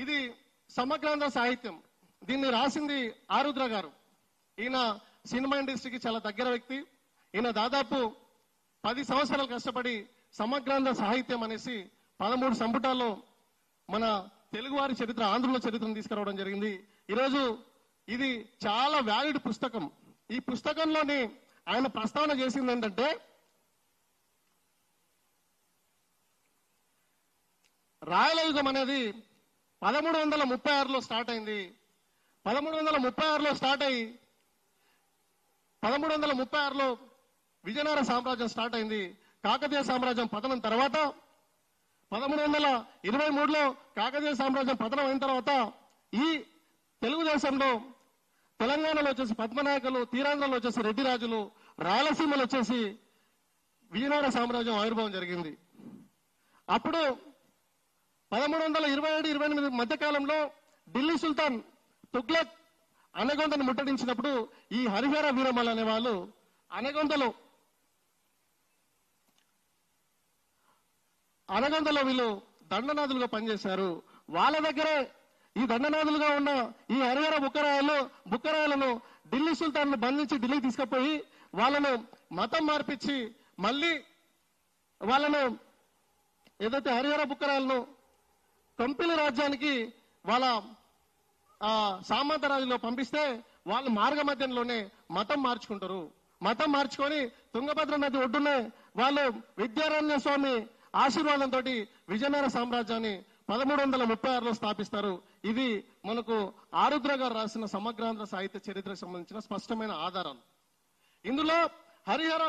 ఇది సమగ్రాంధ్ర సాహిత్యం. దీన్ని రాసింది ఆరుద్ర గారు. ఈయన సినిమా ఇండస్ట్రీకి చాలా దగ్గర వ్యక్తి. ఈయన దాదాపు 10 సంవత్సరాలు కష్టపడి సమగ్రాంధ్ర సాహిత్యం అనేసి 13 సంపుటాల్లో మన తెలుగువారి చరిత్ర, ఆంధ్రుల చరిత్రను తీసుకురావడం జరిగింది. ఈరోజు ఇది చాలా వ్యాలిడ్ పుస్తకం. ఈ పుస్తకంలోని ఆయన ప్రస్తావన చేసింది ఏంటంటే, రాయల యుగం అనేది 1336లో స్టార్ట్ అయింది. 1336లో స్టార్ట్ అయ్యి 1336లో విజయనగర సామ్రాజ్యం స్టార్ట్ అయింది. కాకతీయ సామ్రాజ్యం పతనం తర్వాత 1323లో కాకతీయ సామ్రాజ్యం పతనం అయిన తర్వాత ఈ తెలుగుదేశంలో తెలంగాణలో వచ్చేసి పద్మనాయకులు, తీరాంధ్రలో వచ్చేసి రెడ్డి రాజులు, రాయలసీమలో వచ్చేసి విజయనగర సామ్రాజ్యం ఆవిర్భావం జరిగింది. అప్పుడు 1327-28 మధ్యకాలంలో ఢిల్లీ సుల్తాన్ తుగ్లక్ అనగొందను ముట్టడించినప్పుడు ఈ హరిహర వీరమల్ అనే వాళ్ళు అనగొందలో వీళ్ళు దండనాథులుగా పనిచేశారు. వాళ్ళ దగ్గరే ఈ దండనాథులుగా ఉన్న ఈ హరిహర బుక్కరాయలను ఢిల్లీ సుల్తాన్ బంధించి ఢిల్లీకి తీసుకుపోయి వాళ్ళను మతం మార్పించి మళ్ళీ వాళ్ళను ఏదైతే హరిహర బుక్కరాయలను కంపిలి రాజ్యానికి వాళ్ళ సామంత రాజులో పంపిస్తే వాళ్ళు మార్గ మధ్యంలోనే మతం మార్చుకుంటారు. మతం మార్చుకొని తుంగభద్ర నది ఒడ్డునే వాళ్ళు విద్యారణ్య స్వామి ఆశీర్వాదంతో విజయనగర సామ్రాజ్యాన్ని 1336లో స్థాపిస్తారు. ఇది మనకు ఆరుద్ర గారు రాసిన సమగ్రాంధ్ర సాహిత్య చరిత్రకు సంబంధించిన స్పష్టమైన ఆధారాలు. ఇందులో హరిహర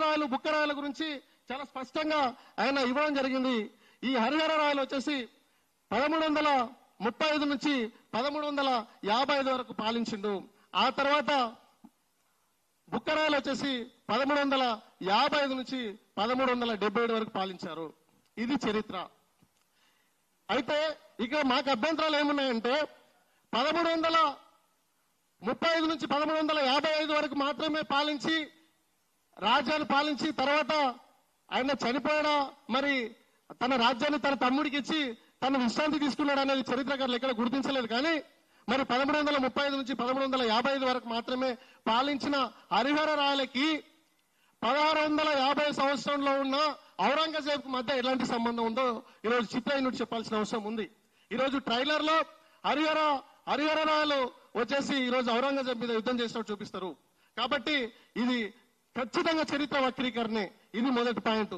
రాయలు, బుక్కరాయల గురించి చాలా స్పష్టంగా ఆయన ఇవ్వడం జరిగింది. ఈ హరిహర రాయలు వచ్చేసి 1335 నుంచి 1355 వరకు పాలించిండు. ఆ తర్వాత బుక్కరాయలు వచ్చేసి 1355 నుంచి 1377 వరకు పాలించారు. ఇది చరిత్ర. అయితే ఇక మాకు అభ్యంతరాలు ఏమున్నాయంటే 1335 నుంచి 1355 వరకు మాత్రమే పాలించి రాజ్యాన్ని పాలించి తర్వాత ఆయన చనిపోయాడా, మరి తన రాజ్యాన్ని తన తమ్ముడికి ఇచ్చి తన విశ్రాంతి తీసుకున్నాడు అనేది చరిత్రకారులు ఎక్కడ గుర్తించలేదు. కానీ మరి 1335 నుంచి 1355 వరకు మాత్రమే పాలించిన హరిహర రాయలకి 1650 సంవత్సరంలో ఉన్న ఔరంగజేబ్ మధ్య ఎలాంటి సంబంధం ఉందో ఈరోజు చిత్రహీనుడు చెప్పాల్సిన అవసరం ఉంది. ఈరోజు ట్రైలర్ లో హరిహర రాయలు వచ్చేసి ఈరోజు ఔరంగజేబ్ మీద యుద్ధం చేసినట్టు చూపిస్తారు. కాబట్టి ఇది ఖచ్చితంగా చరిత్ర వక్రీకరణే. ఇది మొదటి పాయింట్.